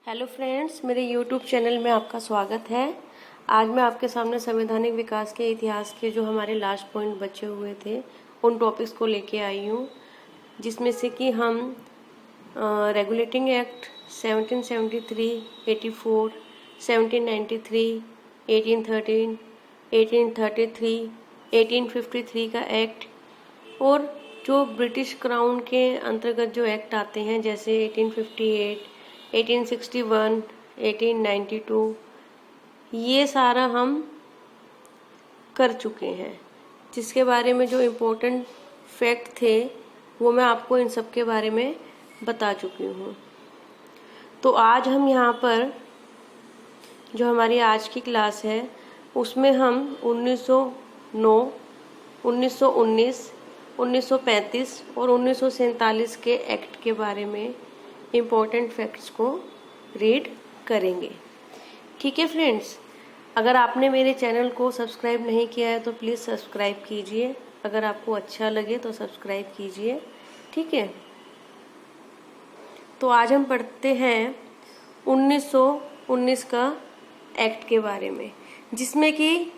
Hello friends, मेरे YouTube channel में आपका स्वागत है। आज मैं आपके सामने संवैधानिक विकास के इतिहास के जो हमारे लास्ट पॉइंट बचे हुए थे उन टॉपिक्स को लेके आई हूँ, जिसमें से कि हम रेगुलेटिंग एक्ट 1773, 84, 1793, 1813, 1833, 1853 का एक्ट और जो ब्रिटिश क्राउन के अंतर्गत जो एक्ट आते हैं जैसे 1858, 1861, 1892, ये सारा हम कर चुके हैं। जिसके बारे में जो इम्पोर्टेंट फैक्ट थे वो मैं आपको इन सब के बारे में बता चुकी हूँ। तो आज हम यहाँ पर जो हमारी आज की क्लास है उसमें हम 1909, 1919, 1935 और 1947 के एक्ट के बारे में इम्पोर्टेंट फैक्ट्स को रीड करेंगे। ठीक है फ्रेंड्स, अगर आपने मेरे चैनल को सब्सक्राइब नहीं किया है तो प्लीज़ सब्सक्राइब कीजिए। अगर आपको अच्छा लगे तो सब्सक्राइब कीजिए, ठीक है। तो आज हम पढ़ते हैं 1919 का एक्ट के बारे में, जिसमें कि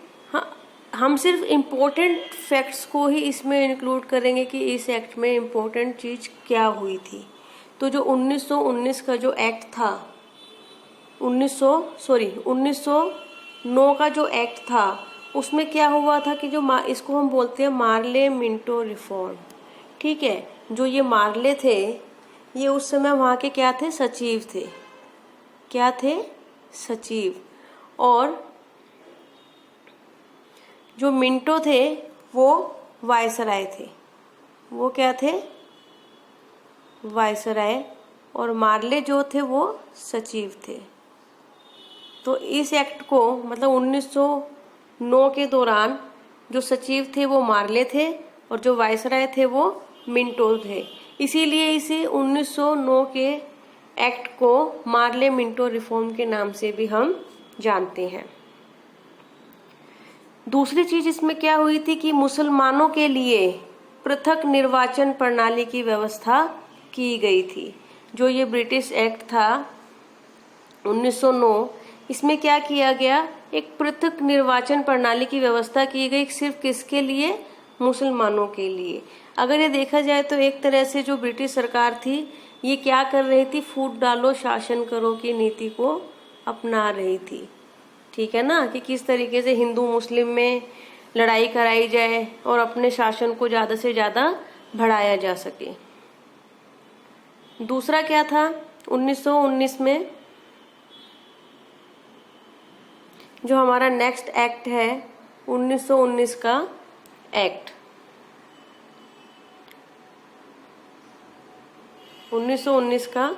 हम सिर्फ इम्पोर्टेंट फैक्ट्स को ही इसमें इंक्लूड करेंगे कि इस एक्ट में इम्पोर्टेंट चीज़ क्या हुई थी। तो जो 1919 का जो एक्ट था 1909 का जो एक्ट था उसमें क्या हुआ था कि जो इसको हम बोलते हैं मार्ले मिंटो रिफॉर्म। ठीक है, जो ये मार्ले थे ये उस समय वहाँ के क्या थे, सचिव थे। क्या थे, सचिव। और जो मिंटो थे वो वायसराय थे। वो क्या थे, वायसराय। और मार्ले जो थे वो सचिव थे। तो इस एक्ट को मतलब 1909 के दौरान जो सचिव थे वो मार्ले थे और जो वायसराय थे वो मिंटो थे। इसीलिए इसे 1909 के एक्ट को मार्ले मिंटो रिफॉर्म के नाम से भी हम जानते हैं। दूसरी चीज इसमें क्या हुई थी कि मुसलमानों के लिए पृथक निर्वाचन प्रणाली की व्यवस्था की गई थी। जो ये ब्रिटिश एक्ट था 1909, इसमें क्या किया गया, एक पृथक निर्वाचन प्रणाली की व्यवस्था की गई। सिर्फ किसके लिए, मुसलमानों के लिए। अगर ये देखा जाए तो एक तरह से जो ब्रिटिश सरकार थी ये क्या कर रही थी, फूट डालो शासन करो की नीति को अपना रही थी। ठीक है ना, कि किस तरीके से हिंदू मुस्लिम में लड़ाई कराई जाए और अपने शासन को ज़्यादा से ज़्यादा बढ़ाया जा सके। दूसरा क्या था 1919 में, जो हमारा नेक्स्ट एक्ट है 1919 का एक्ट। 1919 का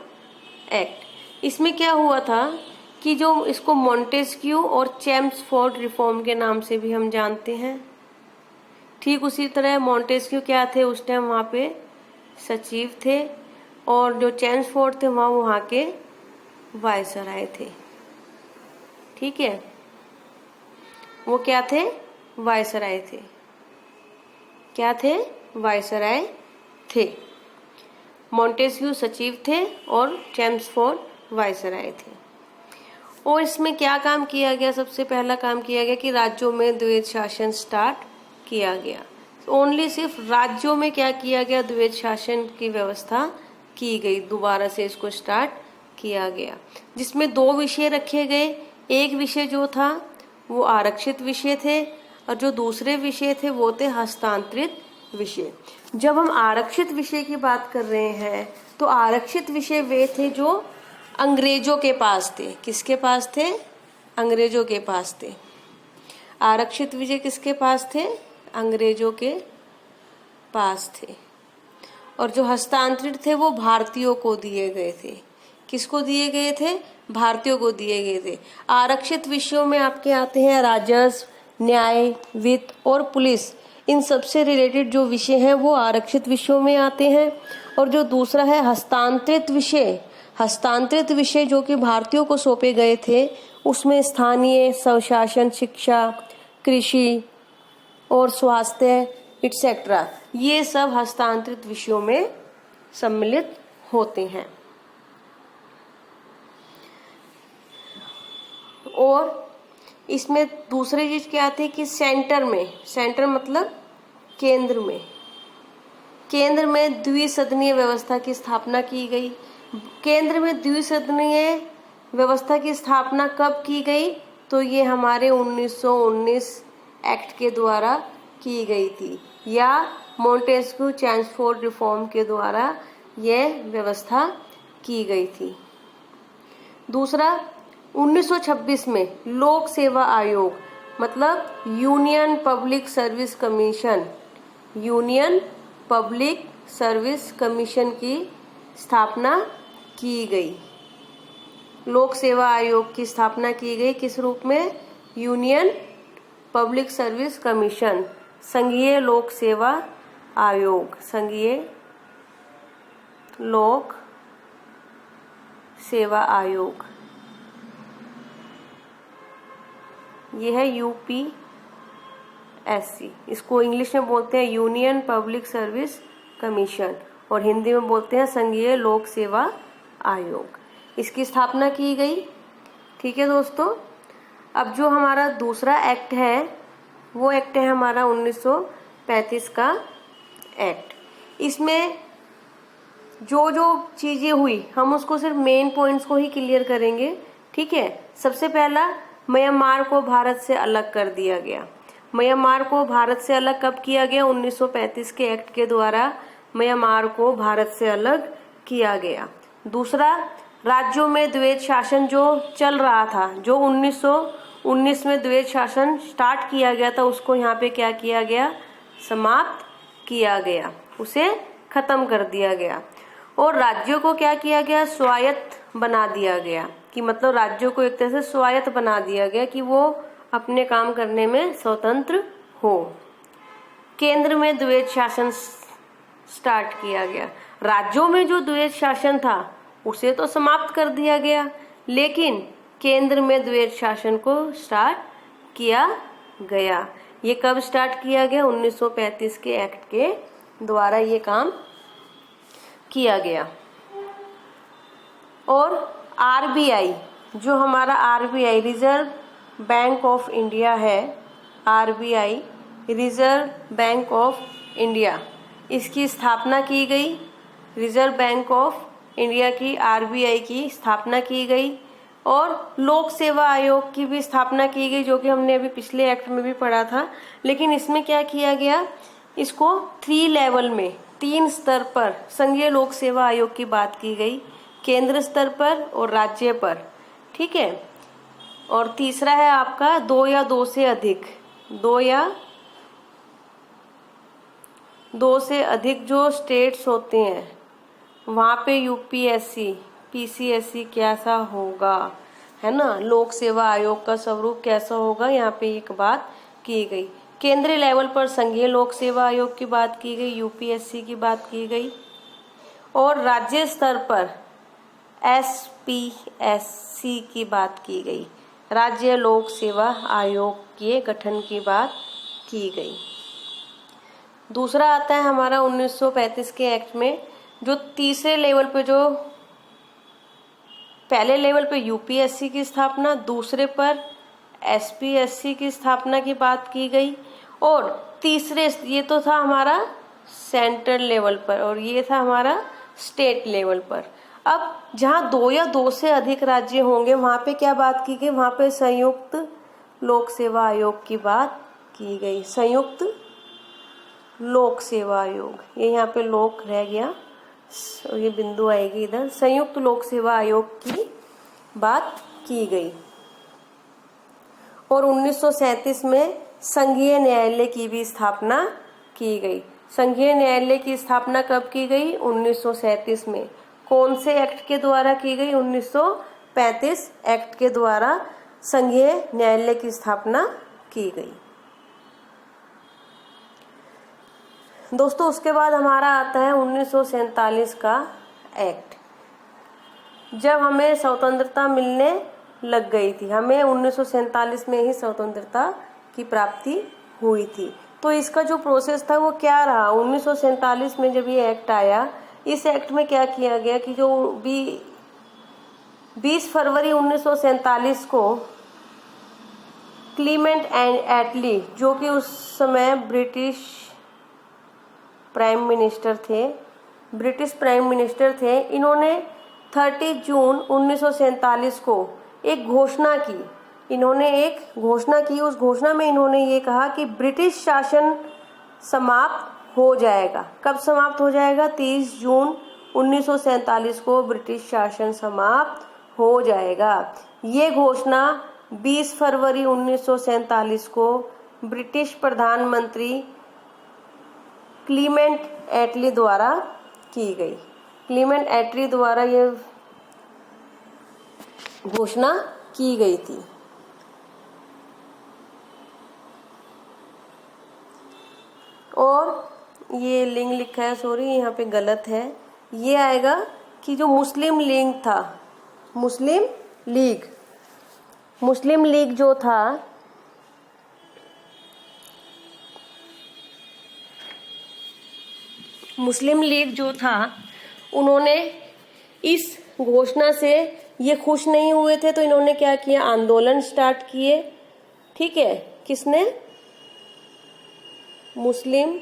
एक्ट, इसमें क्या हुआ था कि जो इसको मॉन्टेस्क्यू और चेम्सफोर्ड रिफॉर्म के नाम से भी हम जानते हैं। ठीक उसी तरह मॉन्टेस्क्यू क्या थे, उस टाइम वहाँ पे सचिव थे और जो चेम्सफोर्ड थे वहाँ के वायसराय थे। ठीक है, वो क्या थे, वायसराय थे। क्या थे, वायसराय थे। मॉन्टेस्क्यू सचिव थे और चेम्सफोर्ड वायसराय थे। और इसमें क्या काम किया गया, सबसे पहला काम किया गया कि राज्यों में द्वैध शासन स्टार्ट किया गया। ओनली सिर्फ राज्यों में क्या किया गया, द्वैध शासन की व्यवस्था की गई, दोबारा से इसको स्टार्ट किया गया। जिसमें दो विषय रखे गए। एक विषय जो था वो आरक्षित विषय थे और जो दूसरे विषय थे वो थे हस्तांतरित विषय। जब हम आरक्षित विषय की बात कर रहे हैं तो आरक्षित विषय वे थे जो अंग्रेजों के पास थे। किसके पास थे, अंग्रेजों के पास थे। आरक्षित विषय किसके पास थे, अंग्रेजों के पास थे। और जो हस्तांतरित थे वो भारतीयों को दिए गए थे। किसको दिए गए थे, भारतीयों को दिए गए थे। आरक्षित विषयों में आपके आते हैं राजस्व, न्याय, वित्त और पुलिस। इन सबसे रिलेटेड जो विषय हैं वो आरक्षित विषयों में आते हैं। और जो दूसरा है हस्तांतरित विषय, हस्तांतरित विषय जो कि भारतीयों को सौंपे गए थे, उसमें स्थानीय स्वशासन, शिक्षा, कृषि और स्वास्थ्य एटसेट्रा, ये सब हस्तांतरित विषयों में सम्मिलित होते हैं। और इसमें दूसरी चीज क्या थी कि सेंटर में, सेंटर मतलब केंद्र में द्विसदनीय व्यवस्था की स्थापना की गई। केंद्र में द्विसदनीय व्यवस्था की स्थापना कब की गई? तो ये हमारे 1919 एक्ट के द्वारा की गई थी, या मोंटेस्क्यू चैम्सफोर्ड रिफॉर्म के द्वारा यह व्यवस्था की गई थी। दूसरा, 1926 में लोक सेवा आयोग मतलब union public service commission, union public service commission की स्थापना की गई। लोक सेवा आयोग की स्थापना की गई किस रूप में? यूनियन पब्लिक सर्विस कमीशन, संघीय लोक सेवा आयोग, संघीय लोक सेवा आयोग, यह है यूपीएससी। इसको इंग्लिश में बोलते हैं यूनियन पब्लिक सर्विस कमीशन और हिंदी में बोलते हैं संघीय लोक सेवा आयोग। इसकी स्थापना की गई। ठीक है दोस्तों, अब जो हमारा दूसरा एक्ट है वो एक्ट है हमारा 1935 का एक्ट। इसमें जो जो चीजें हुई हम उसको सिर्फ मेन पॉइंट्स को ही क्लियर करेंगे। ठीक है, सबसे पहला, म्यांमार को भारत से अलग कर दिया गया। म्यांमार को भारत से अलग कब किया गया? 1935 के एक्ट के द्वारा म्यांमार को भारत से अलग किया गया। दूसरा, राज्यों में द्वैध शासन जो चल रहा था, जो 1919 में द्वैध शासन स्टार्ट किया गया था, उसको यहाँ पे क्या किया गया? समाप्त किया गया, उसे खत्म कर दिया गया। और राज्यों को क्या किया गया? स्वायत्त बना दिया गया, कि मतलब राज्यों को एक तरह से स्वायत्त बना दिया गया कि वो अपने काम करने में स्वतंत्र हो। केंद्र में द्वैध शासन स्टार्ट किया गया। राज्यों में जो द्वैध शासन था उसे तो समाप्त कर दिया गया, लेकिन केंद्र में द्वैध शासन को स्टार्ट किया गया। ये कब स्टार्ट किया गया? 1935 के एक्ट के द्वारा ये काम किया गया। और आरबीआई, जो हमारा RBI reserve bank of India है, RBI reserve bank of India, इसकी स्थापना की गई। रिजर्व बैंक ऑफ इंडिया की, आरबीआई की स्थापना की गई। और लोक सेवा आयोग की भी स्थापना की गई, जो कि हमने अभी पिछले एक्ट में भी पढ़ा था। लेकिन इसमें क्या किया गया? इसको 3 लेवल में, 3 स्तर पर संघीय लोक सेवा आयोग की बात की गई, केंद्र स्तर पर और राज्य पर। ठीक है, और तीसरा है आपका 2 या 2 से अधिक, 2 या 2 से अधिक जो स्टेट्स होते हैं वहाँ पे यूपीएससी पीसीएससी कैसा होगा, है ना, लोक सेवा आयोग का स्वरूप कैसा होगा, यहाँ पे एक बात की गई। केंद्रीय लेवल पर संघीय लोक सेवा आयोग की बात की गई, यूपीएससी की बात की गई। और राज्य स्तर पर एसपीएससी की बात की गई, राज्य लोक सेवा आयोग के गठन की बात की गई। दूसरा आता है हमारा 1935 के एक्ट में, जो तीसरे लेवल पे, जो पहले लेवल पे यूपीएससी की स्थापना, दूसरे पर एसपीएससी की स्थापना की बात की गई। और तीसरे, ये तो था हमारा सेंट्रल लेवल पर और ये था हमारा स्टेट लेवल पर। अब जहाँ 2 या 2 से अधिक राज्य होंगे वहाँ पे क्या बात की गई? वहाँ पे संयुक्त लोक सेवा आयोग की बात की गई, संयुक्त लोक सेवा आयोग। ये यहाँ पे लोक रह गया, ये बिंदु आएगी इधर, संयुक्त लोक सेवा आयोग की बात की गई। और 1937 में संघीय न्यायालय की भी स्थापना की गई। संघीय न्यायालय की स्थापना कब की गई? 1937 में। कौन से एक्ट के द्वारा की गई? 1935 एक्ट के द्वारा संघीय न्यायालय की स्थापना की गई। दोस्तों, उसके बाद हमारा आता है 1947 का एक्ट। जब हमें स्वतंत्रता मिलने लग गई थी, हमें 1947 में ही स्वतंत्रता की प्राप्ति हुई थी। तो इसका जो प्रोसेस था वो क्या रहा? 1947 में जब ये एक्ट आया, इस एक्ट में क्या किया गया कि जो 20 फरवरी 1947 को क्लीमेंट एंड एटली, जो कि उस समय ब्रिटिश प्राइम मिनिस्टर थे, इन्होंने 30 जून 1947 को एक घोषणा की। उस घोषणा में इन्होंने ये कहा कि ब्रिटिश शासन समाप्त हो जाएगा। कब समाप्त हो जाएगा? 30 जून 1947 को ब्रिटिश शासन समाप्त हो जाएगा। ये घोषणा 20 फरवरी 1947 को ब्रिटिश प्रधानमंत्री क्लीमेंट एटली द्वारा की गई। क्लीमेंट एटली द्वारा ये घोषणा की गई थी। और ये लिंग लिखा है, सॉरी यहाँ पे गलत है। ये आएगा कि जो मुस्लिम लीग था, मुस्लिम लीग जो था, उन्होंने इस घोषणा से ये खुश नहीं हुए थे, तो इन्होंने क्या किया? आंदोलन स्टार्ट किए। ठीक है, किसने? मुस्लिम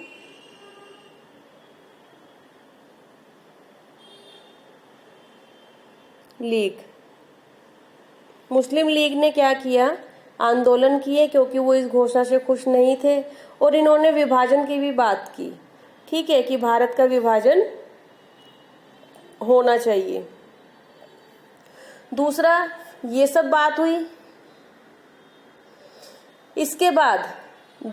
लीग ने क्या किया? आंदोलन किए, क्योंकि वो इस घोषणा से खुश नहीं थे। और इन्होंने विभाजन की भी बात की, ठीक है, कि भारत का विभाजन होना चाहिए। दूसरा, ये सब बात हुई। इसके बाद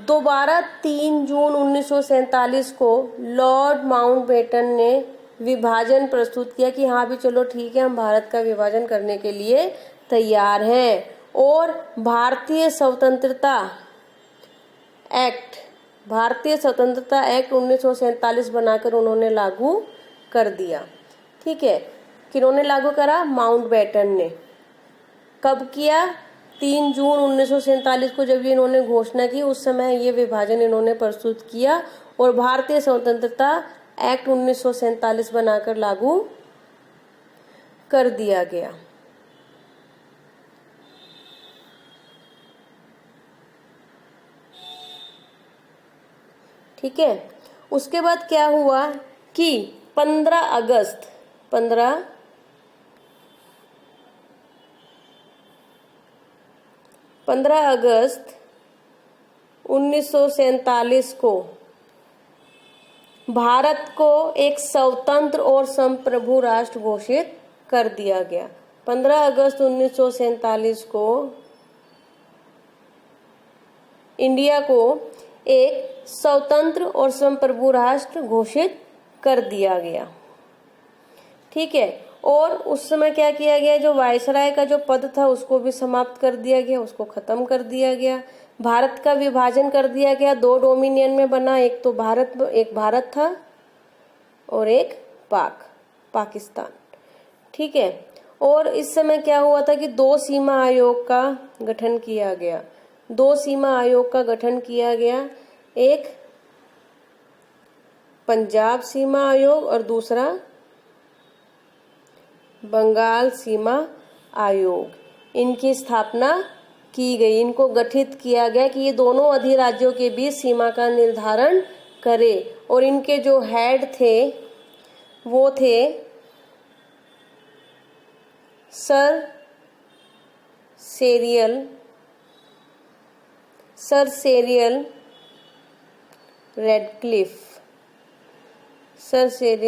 दोबारा 3 जून 1947 को लॉर्ड माउंटबेटन ने विभाजन प्रस्तुत किया कि हाँ भी चलो ठीक है, हम भारत का विभाजन करने के लिए तैयार हैं। और भारतीय स्वतंत्रता एक्ट 1947 बनाकर उन्होंने लागू कर दिया। ठीक है, किन्होंने लागू करा? माउंटबेटन ने। कब किया? 3 जून 1947 को जब ये इन्होंने घोषणा की, उस समय ये विभाजन इन्होंने प्रस्तुत किया और भारतीय स्वतंत्रता एक्ट 1947 बनाकर लागू कर दिया गया। ठीक है, उसके बाद क्या हुआ कि 15 अगस्त 1947 को भारत को एक स्वतंत्र और संप्रभु राष्ट्र घोषित कर दिया गया। 15 अगस्त 1947 को इंडिया को एक स्वतंत्र और संप्रभु राष्ट्र घोषित कर दिया गया। ठीक है, और उस समय क्या किया गया? जो वायसराय का जो पद था उसको भी समाप्त कर दिया गया, उसको खत्म कर दिया गया। भारत का विभाजन कर दिया गया, 2 डोमिनियन में बना, एक भारत था और एक पाकिस्तान। ठीक है, और इस समय क्या हुआ था कि 2 सीमा आयोग का गठन किया गया। 2 सीमा आयोग का गठन किया गया, एक पंजाब सीमा आयोग और दूसरा बंगाल सीमा आयोग। इनकी स्थापना की गई, इनको गठित किया गया कि ये दोनों अधिराज्यों के बीच सीमा का निर्धारण करे। और इनके जो हेड थे वो थे सर सेरियल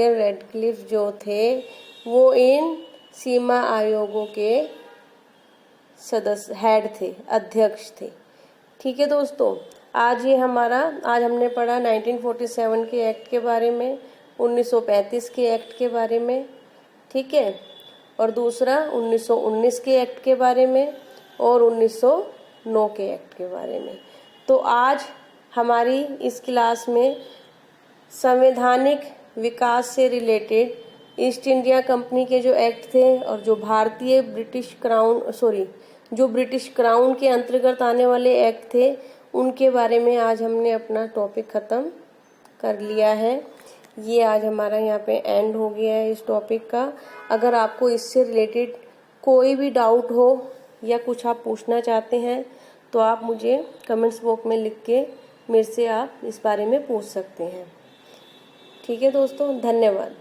रेडक्लिफ जो थे वो इन सीमा आयोगों के हेड थे, अध्यक्ष थे। ठीक है दोस्तों, आज हमने पढ़ा 1947 के एक्ट के बारे में, 1935 के एक्ट के बारे में, ठीक है, और दूसरा 1919 के एक्ट के बारे में और 1909 के एक्ट के बारे में। तो आज हमारी इस क्लास में संवैधानिक विकास से रिलेटेड ईस्ट इंडिया कंपनी के जो एक्ट थे और जो ब्रिटिश क्राउन के अंतर्गत आने वाले एक्ट थे, उनके बारे में आज हमने अपना टॉपिक ख़त्म कर लिया है। ये आज हमारा यहाँ पे एंड हो गया है इस टॉपिक का। अगर आपको इससे रिलेटेड कोई भी डाउट हो या कुछ आप पूछना चाहते हैं तो आप मुझे कमेंट्स बॉक्स में लिख के मेरे से आप इस बारे में पूछ सकते हैं। ठीक है दोस्तों, धन्यवाद।